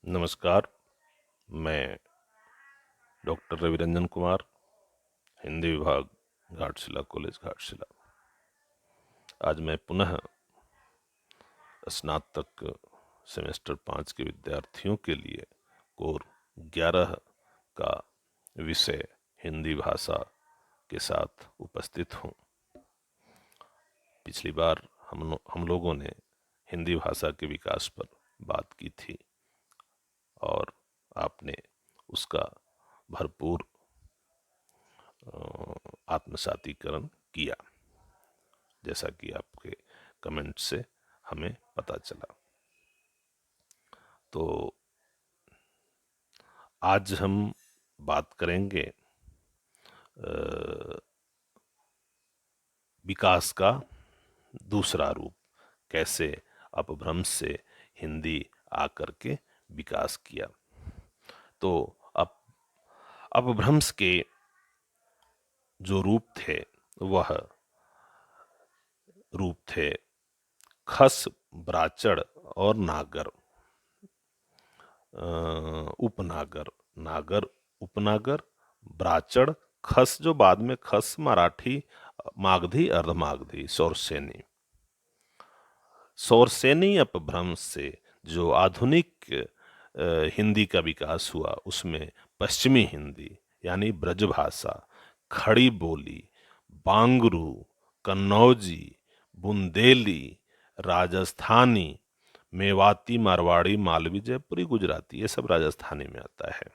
नमस्कार। मैं डॉक्टर रविरंजन कुमार, हिंदी विभाग, घाटशिला कॉलेज, घाटशिला। आज मैं पुनः स्नातक सेमेस्टर 5 के विद्यार्थियों के लिए कोर 11 का विषय हिंदी भाषा के साथ उपस्थित हूँ। पिछली बार हम लोगों ने हिंदी भाषा के विकास पर बात की थी और आपने उसका भरपूर आत्मसातीकरण किया, जैसा कि आपके कमेंट से हमें पता चला। तो आज हम बात करेंगे विकास का दूसरा रूप, कैसे अपभ्रंश से हिंदी आकर के विकास किया। तो अपभ्रंश के जो रूप थे वह रूप थे खस, ब्राचड़ और नागर, उपनागर, नागर, उपनागर, ब्राचड़, खस जो बाद में खस, मराठी, मागधी, अर्धमागधी, सौरसेनी। सौरसेनी अपभ्रंश से जो आधुनिक हिंदी का विकास हुआ उसमें पश्चिमी हिंदी यानी ब्रजभाषा, खड़ी बोली, बांगरू, कन्नौजी, बुंदेली, राजस्थानी, मेवाती, मारवाड़ी, मालवी, जयपुरी, गुजराती, ये सब राजस्थानी में आता है।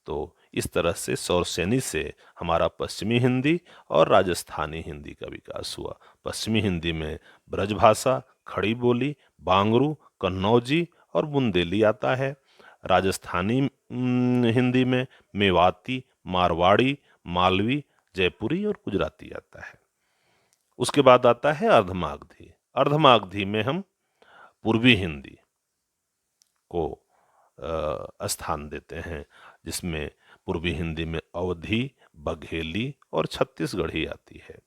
तो इस तरह से सौरसेनी से हमारा पश्चिमी हिंदी और राजस्थानी हिंदी का विकास हुआ। पश्चिमी हिंदी में ब्रजभाषा, खड़ी बोली, बांगरू, कन्नौजी और बुंदेली आता है। राजस्थानी हिंदी में मेवाती, मारवाड़ी, मालवी, जयपुरी और गुजराती आता है। उसके बाद आता है अर्धमागधी। अर्धमागधी में हम पूर्वी हिंदी को स्थान देते हैं, जिसमें पूर्वी हिंदी में अवधी, बघेली और छत्तीसगढ़ी आती है।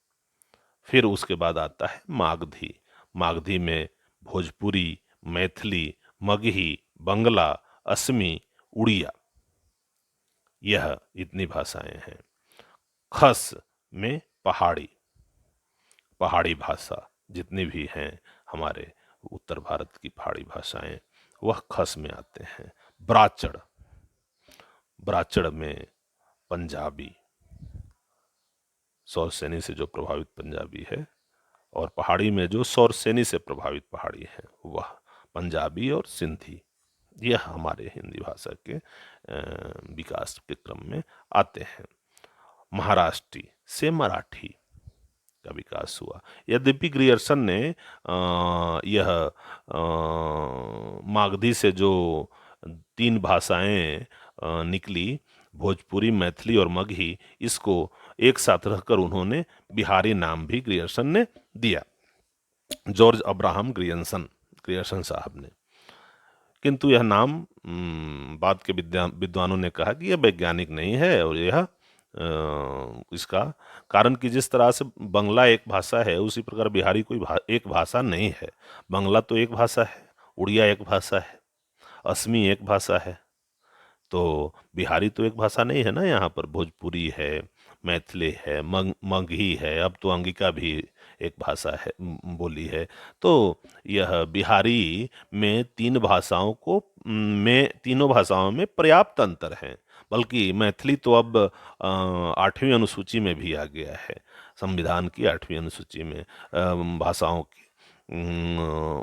फिर उसके बाद आता है मागधी। मागधी में भोजपुरी, मैथिली, मगही, बंगला, असमी, उड़िया, यह इतनी भाषाएं हैं। खस में पहाड़ी भाषा जितनी भी हैं हमारे उत्तर भारत की पहाड़ी भाषाएं, वह खस में आते हैं। ब्राचड़ में पंजाबी, सौरसेनी से जो प्रभावित पंजाबी है, और पहाड़ी में जो सौरसेनी से प्रभावित पहाड़ी है वह पंजाबी और सिंधी, यह हमारे हिंदी भाषा के विकास के क्रम में आते हैं। महाराष्ट्री से मराठी का विकास हुआ। यद्यपि ग्रियर्सन ने यह मागधी से जो 3 भाषाएं निकली, भोजपुरी, मैथिली और मगही, इसको एक साथ रखकर उन्होंने बिहारी नाम भी ग्रियर्सन ने दिया, जॉर्ज अब्राहम ग्रियर्सन साहब ने। किंतु यह नाम बाद के विद्वानों ने कहा कि यह वैज्ञानिक नहीं है, और यह इसका कारण कि जिस तरह से बंगला एक भाषा है उसी प्रकार बिहारी कोई एक भाषा नहीं है। बंगला तो एक भाषा है, उड़िया एक भाषा है, असमी एक भाषा है, तो बिहारी तो एक भाषा नहीं है ना। यहाँ पर भोजपुरी है, मैथिली है, मगही है, अब तो अंगिका भी एक भाषा है, बोली है। तो यह बिहारी में तीनों भाषाओं में पर्याप्त अंतर है। बल्कि मैथिली तो अब 8वीं अनुसूची में भी आ गया है, संविधान की 8वीं अनुसूची में भाषाओं की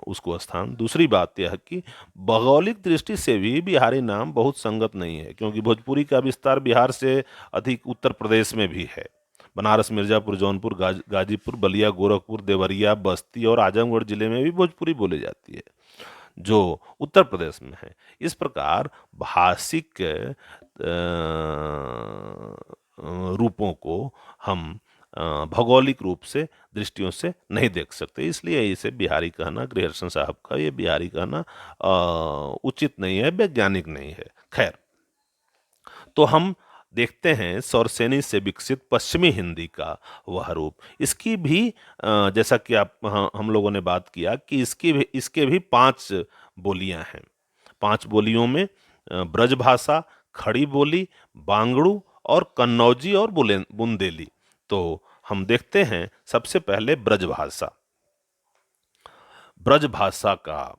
उसको स्थान। दूसरी बात यह है कि भौगोलिक दृष्टि से भी बिहारी नाम बहुत संगत नहीं है, क्योंकि भोजपुरी का विस्तार बिहार से अधिक उत्तर प्रदेश में भी है। बनारस, मिर्जापुर, जौनपुर, गाजीपुर, बलिया, गोरखपुर, देवरिया, बस्ती और आजमगढ़ जिले में भी भोजपुरी बोली जाती है, जो उत्तर प्रदेश में है। इस प्रकार भाषिक रूपों को हम भौगोलिक रूप से दृष्टियों से नहीं देख सकते, इसलिए इसे बिहारी कहना, ग्रियर्सन साहब का ये बिहारी कहना उचित नहीं है, वैज्ञानिक नहीं है। खैर, तो हम देखते हैं सौरसेनी से विकसित पश्चिमी हिंदी का वह रूप। इसकी भी जैसा कि हम लोगों ने बात किया कि इसके भी 5 बोलियां हैं। 5 बोलियों में ब्रज भाषा, खड़ी बोली, बांगड़ू और कन्नौजी और बुंदेली। तो हम देखते हैं सबसे पहले ब्रज भाषा। ब्रज भाषा का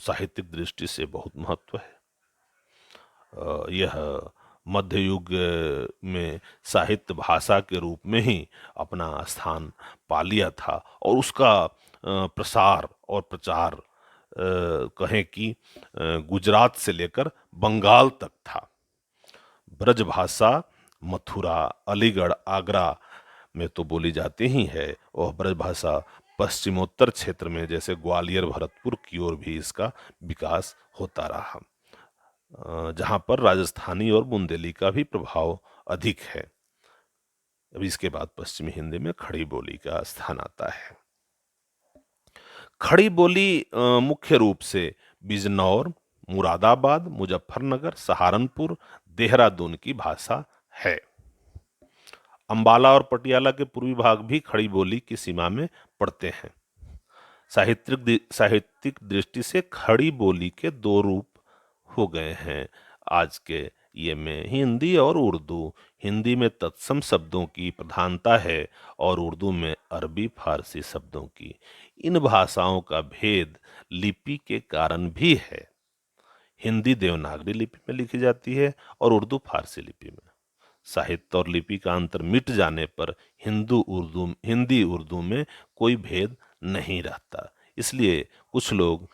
साहित्यिक दृष्टि से बहुत महत्व है। यह मध्य युग में साहित्य भाषा के रूप में ही अपना स्थान पा लिया था और उसका प्रसार और प्रचार कहें कि गुजरात से लेकर बंगाल तक था। ब्रज भाषा मथुरा, अलीगढ़, आगरा में तो बोली जाती ही है और ब्रज भाषा पश्चिमोत्तर क्षेत्र में जैसे ग्वालियर, भरतपुर की ओर भी इसका विकास होता रहा, जहां पर राजस्थानी और बुंदेली का भी प्रभाव अधिक है। अभी इसके बाद पश्चिमी हिंदी में खड़ी बोली का स्थान आता है। खड़ी बोली मुख्य रूप से बिजनौर, मुरादाबाद, मुजफ्फरनगर, सहारनपुर, देहरादून की भाषा है। अंबाला और पटियाला के पूर्वी भाग भी खड़ी बोली की सीमा में पड़ते हैं। साहित्यिक दृष्टि से खड़ी बोली के दो रूप हो गए हैं आज के ये में, हिंदी और उर्दू। हिंदी में तत्सम शब्दों की प्रधानता है और उर्दू में अरबी फारसी शब्दों की। इन भाषाओं का भेद लिपि के कारण भी है। हिंदी देवनागरी लिपि में लिखी जाती है और उर्दू फारसी लिपि में। साहित्य और लिपि का अंतर मिट जाने पर हिंदी उर्दू में कोई भेद नहीं रहता। इसलिए कुछ लोग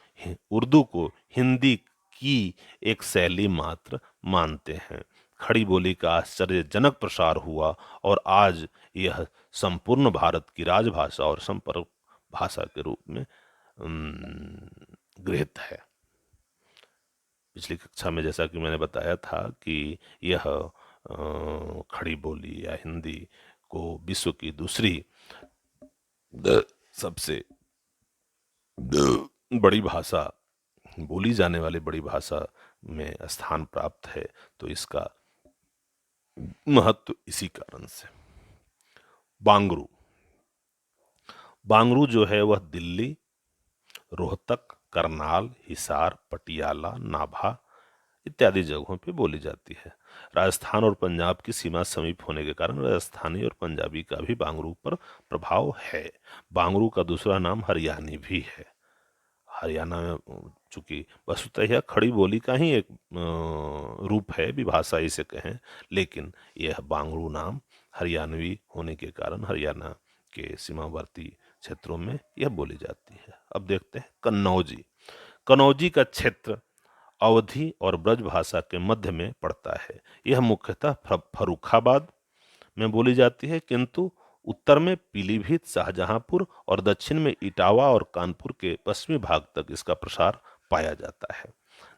उर्दू को हिंदी की एक शैली मात्र मानते हैं। खड़ी बोली का आश्चर्यजनक प्रसार हुआ और आज यह संपूर्ण भारत की राजभाषा और संपर्क भाषा के रूप में गृहीत है। पिछली कक्षा में जैसा कि मैंने बताया था कि यह खड़ी बोली या हिंदी को विश्व की दूसरी सबसे बड़ी भाषा, बोली जाने वाली बड़ी भाषा में स्थान प्राप्त है, तो इसका महत्व इसी कारण से। बांगरू बांगरू जो है वह दिल्ली, रोहतक, करनाल, हिसार, पटियाला, नाभा इत्यादि जगहों पे बोली जाती है। राजस्थान और पंजाब की सीमा समीप होने के कारण राजस्थानी और पंजाबी का भी बांगरू पर प्रभाव है। बांगरू का दूसरा नाम हरियाणी भी है। हरियाणा में चूंकि वस्तुतः यह खड़ी बोली का ही एक रूप है, विभाषा इसे कहें, लेकिन यह बांगरू नाम हरियाणवी होने के कारण हरियाणा के सीमावर्ती क्षेत्रों में यह बोली जाती है। अब देखते हैं कन्नौजी। कन्नौजी का क्षेत्र अवधी और ब्रज भाषा के मध्य में पड़ता है। यह मुख्यतः फर्रुखाबाद में बोली जाती है, किंतु उत्तर में पीलीभीत, शाहजहांपुर और दक्षिण में इटावा और कानपुर के पश्चिमी भाग तक इसका प्रसार पाया जाता है।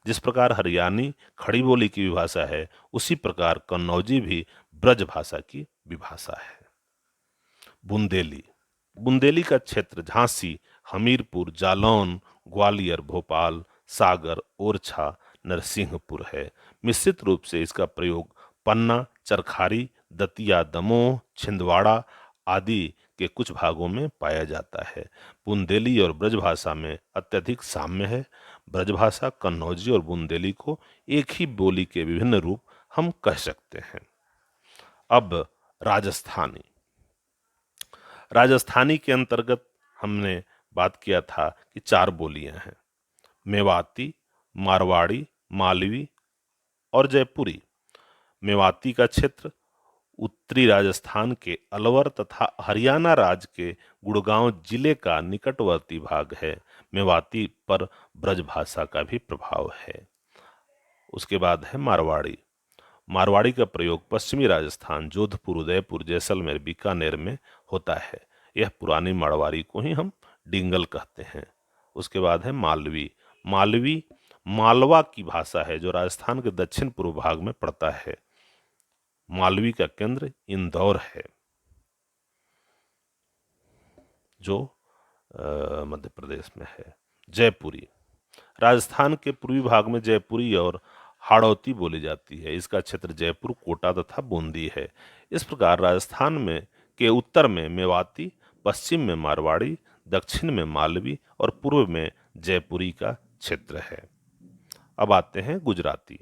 जिस प्रकार हरियाणी खड़ी बोली की विभाषा है, उसी प्रकार कन्नौजी भी ब्रज भाषा की विभाषा है। बुंदेली बुंदेली का क्षेत्र झांसी, हमीरपुर, जालौन, ग्वालियर, भोपाल, सागर, ओरछा, नरसिंहपुर है। मिश्रित रूप से इसका प्रयोग पन्ना, चरखारी, दतिया, दमोह, छिंदवाड़ा आदि के कुछ भागों में पाया जाता है। बुंदेली और ब्रजभाषा में अत्यधिक साम्य है। ब्रजभाषा, कन्नौजी और बुंदेली को एक ही बोली के विभिन्न रूप हम कह सकते हैं। अब राजस्थानी राजस्थानी के अंतर्गत हमने बात किया था कि 4 बोलियां हैं, मेवाती, मारवाड़ी, मालवी और जयपुरी। मेवाती का क्षेत्र उत्तरी राजस्थान के अलवर तथा हरियाणा राज्य के गुड़गांव जिले का निकटवर्ती भाग है। मेवाती पर ब्रजभाषा का भी प्रभाव है। उसके बाद है मारवाड़ी। मारवाड़ी का प्रयोग पश्चिमी राजस्थान, जोधपुर, उदयपुर, जैसलमेर, बीकानेर में होता है। यह पुरानी मारवाड़ी को ही हम डिंगल कहते हैं। उसके बाद है मालवी। मालवी मालवा की भाषा है जो राजस्थान के दक्षिण पूर्व भाग में पड़ता है। मालवी का केंद्र इंदौर है जो मध्य प्रदेश में है। जयपुरी राजस्थान के पूर्वी भाग में जयपुरी और हाड़ौती बोली जाती है। इसका क्षेत्र जयपुर, कोटा तथा बूंदी है। इस प्रकार राजस्थान में के उत्तर में मेवाती, पश्चिम में मारवाड़ी, दक्षिण में मालवी और पूर्व में जयपुरी का क्षेत्र है। अब आते हैं गुजराती।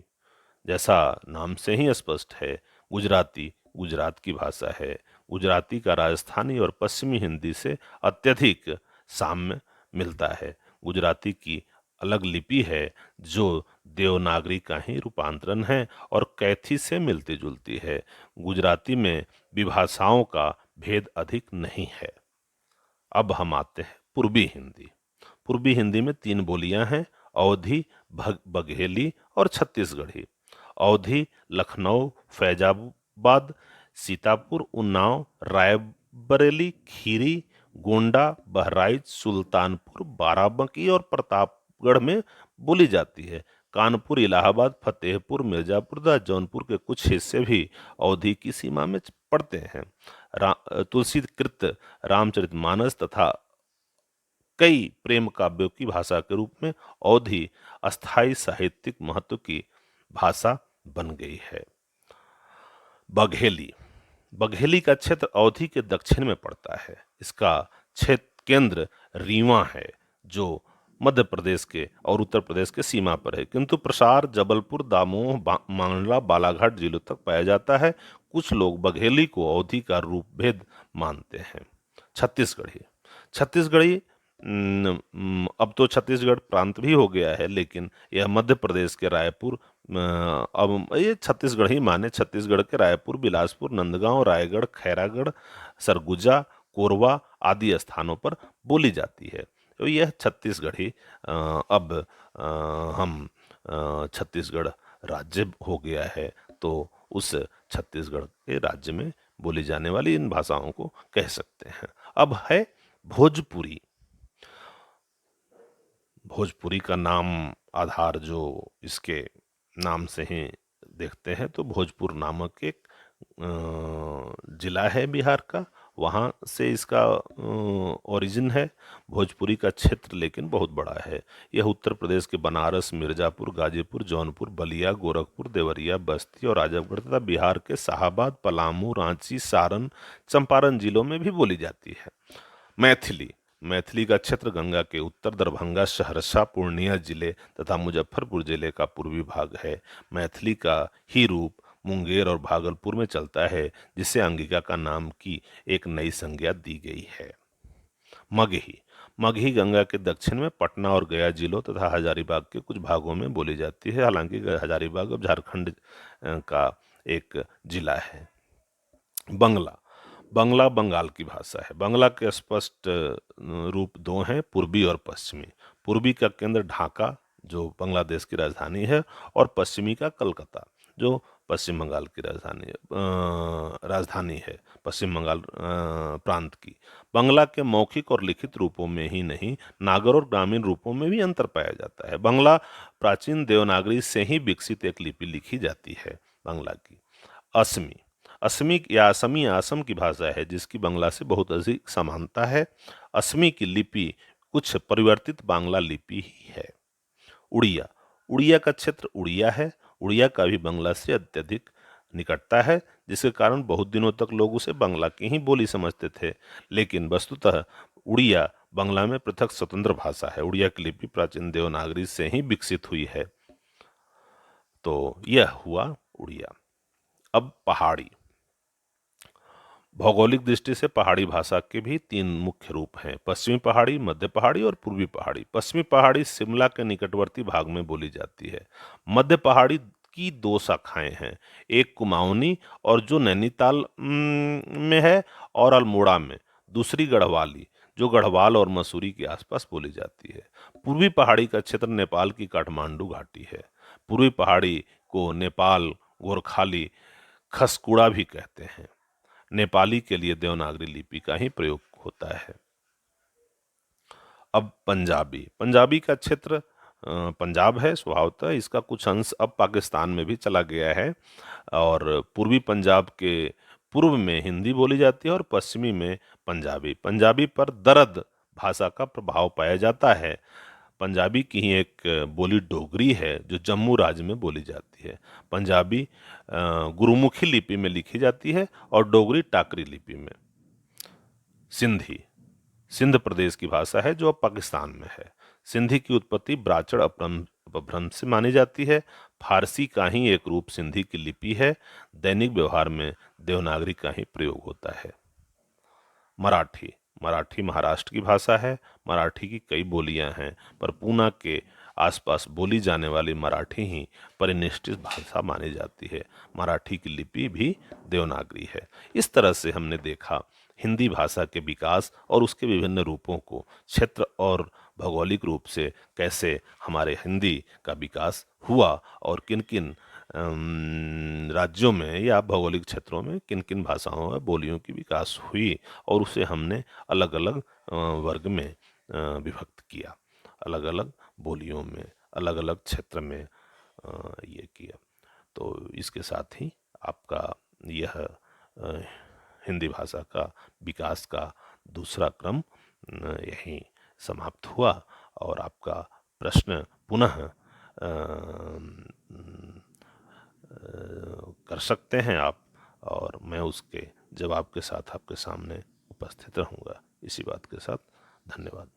जैसा नाम से ही स्पष्ट है, गुजराती गुजरात की भाषा है। गुजराती का राजस्थानी और पश्चिमी हिंदी से अत्यधिक साम्य मिलता है। गुजराती की अलग लिपि है जो देवनागरी का ही रूपांतरण है और कैथी से मिलती जुलती है। गुजराती में विभाषाओं का भेद अधिक नहीं है। अब हम आते हैं पूर्वी हिंदी। पूर्वी हिंदी में 3 बोलियां हैं, अवधी, बघेली और छत्तीसगढ़ी। अवधी लखनऊ, फैजाबाद, सीतापुर, उन्नाव, रायबरेली, खीरी, गोंडा, बहराइच, सुल्तानपुर, बाराबंकी और प्रतापगढ़ में बोली जाती है। कानपुर, इलाहाबाद, फतेहपुर, मिर्जापुर तथा जौनपुर के कुछ हिस्से भी अवधी की सीमा में पड़ते हैं। तुलसीकृत रामचरितमानस तथा कई प्रेम काव्यों की भाषा के रूप में अवधी अस्थाई साहित्यिक महत्व की भाषा बन गई है। बघेली। बघेली का क्षेत्र अवधी के दक्षिण में पड़ता है। इसका क्षेत्र केंद्र रीवा है जो मध्य प्रदेश के और उत्तर प्रदेश के सीमा पर है, किंतु प्रसार जबलपुर, दामोह, मांडला, बालाघाट जिलों तक पाया जाता है। कुछ लोग बघेली को अवधी का रूप भेद मानते हैं। छत्तीसगढ़ी। छत्तीसगढ़ी अब तो छत्तीसगढ़ प्रांत भी हो गया है, लेकिन यह मध्य प्रदेश के रायपुर, अब ये छत्तीसगढ़ ही माने, छत्तीसगढ़ के रायपुर, बिलासपुर, नंदगांव, रायगढ़, खैरागढ़, सरगुजा, कोरबा आदि स्थानों पर बोली जाती है। तो यह छत्तीसगढ़ी अब हम छत्तीसगढ़ राज्य हो गया है, तो उस छत्तीसगढ़ के राज्य में बोली जाने वाली इन भाषाओं को कह सकते हैं। अब है भोजपुरी। भोजपुरी का नाम आधार जो इसके नाम से ही देखते हैं, तो भोजपुर नामक एक जिला है बिहार का, वहाँ से इसका ओरिजिन है। भोजपुरी का क्षेत्र लेकिन बहुत बड़ा है। यह उत्तर प्रदेश के बनारस, मिर्जापुर, गाजीपुर, जौनपुर, बलिया, गोरखपुर, देवरिया, बस्ती और आजमगढ़ तथा बिहार के शाहाबाद, पलामू, रांची, सारण, चंपारण जिलों में भी बोली जाती है। मैथिली। मैथिली का क्षेत्र गंगा के उत्तर दरभंगा, सहरसा, पूर्णिया जिले तथा मुजफ्फरपुर जिले का पूर्वी भाग है। मैथिली का ही रूप मुंगेर और भागलपुर में चलता है, जिसे अंगिका का नाम की एक नई संज्ञा दी गई है। मगही। मगही गंगा के दक्षिण में पटना और गया जिलों तथा हजारीबाग के कुछ भागों में बोली जाती है। हालांकि हजारीबाग अब झारखंड का एक जिला है। बंगला। बंगला बंगाल की भाषा है। बंगला के स्पष्ट रूप 2 हैं, पूर्वी और पश्चिमी। पूर्वी का केंद्र ढाका जो बांग्लादेश की राजधानी है, और पश्चिमी का कलकत्ता जो पश्चिम बंगाल की राजधानी है, पश्चिम बंगाल प्रांत की। बंगला के मौखिक और लिखित रूपों में ही नहीं, नागर और ग्रामीण रूपों में भी अंतर पाया जाता है। बंगला प्राचीन देवनागरी से ही विकसित एक लिपि लिखी जाती है। बंगला की असमी। असमी या असमी असम की भाषा है, जिसकी बंगला से बहुत अधिक समानता है। असमी की लिपि कुछ परिवर्तित बांग्ला लिपि ही है। उड़िया। उड़िया का क्षेत्र उड़िया है। उड़िया का भी बंगला से अत्यधिक निकटता है, जिसके कारण बहुत दिनों तक लोग उसे बंगला की ही बोली समझते थे, लेकिन वस्तुतः उड़िया बंगला में पृथक स्वतंत्र भाषा है। उड़िया की लिपि प्राचीन देवनागरी से ही विकसित हुई है। तो यह हुआ उड़िया। अब पहाड़ी। भौगोलिक दृष्टि से पहाड़ी भाषा के भी 3 मुख्य रूप हैं, पश्चिमी पहाड़ी, मध्य पहाड़ी और पूर्वी पहाड़ी। पश्चिमी पहाड़ी शिमला के निकटवर्ती भाग में बोली जाती है। मध्य पहाड़ी की 2 शाखाएं हैं, एक कुमाऊनी और जो नैनीताल में है, और अल्मोड़ा में। दूसरी गढ़वाली जो गढ़वाल और मसूरी के आसपास बोली जाती है। पूर्वी पहाड़ी का क्षेत्र नेपाल की काठमांडू घाटी है। पूर्वी पहाड़ी को नेपाल गोरखाली खसकुड़ा भी कहते हैं। नेपाली के लिए देवनागरी लिपि का ही प्रयोग होता है। अब पंजाबी। पंजाबी का क्षेत्र पंजाब है स्वभावतः, इसका कुछ अंश अब पाकिस्तान में भी चला गया है, और पूर्वी पंजाब के पूर्व में हिंदी बोली जाती है और पश्चिमी में पंजाबी। पंजाबी पर दरद भाषा का प्रभाव पाया जाता है। पंजाबी की ही एक बोली डोगरी है जो जम्मू राज्य में बोली जाती है। पंजाबी गुरुमुखी लिपि में लिखी जाती है और डोगरी टाकरी लिपि में। सिंधी। सिंध प्रदेश की भाषा है जो अब पाकिस्तान में है। सिंधी की उत्पत्ति ब्राचड़ अपभ्रंश से मानी जाती है। फारसी का ही एक रूप सिंधी की लिपि है। दैनिक व्यवहार में देवनागरी का ही प्रयोग होता है। मराठी मराठी महाराष्ट्र की भाषा है। मराठी की कई बोलियां हैं, पर पूना के आसपास बोली जाने वाली मराठी ही परिनिष्ठित भाषा मानी जाती है। मराठी की लिपि भी देवनागरी है। इस तरह से हमने देखा हिंदी भाषा के विकास और उसके विभिन्न रूपों को, क्षेत्र और भौगोलिक रूप से कैसे हमारे हिंदी का विकास हुआ और किन किन राज्यों में या भौगोलिक क्षेत्रों में किन किन भाषाओं और बोलियों की विकास हुई, और उसे हमने अलग अलग वर्ग में विभक्त किया, अलग अलग बोलियों में, अलग अलग क्षेत्र में ये किया। तो इसके साथ ही आपका यह हिंदी भाषा का विकास का दूसरा क्रम यहीं समाप्त हुआ। और आपका प्रश्न पुनः कर सकते हैं आप, और मैं उसके जवाब के साथ आपके सामने उपस्थित रहूँगा। इसी बात के साथ धन्यवाद।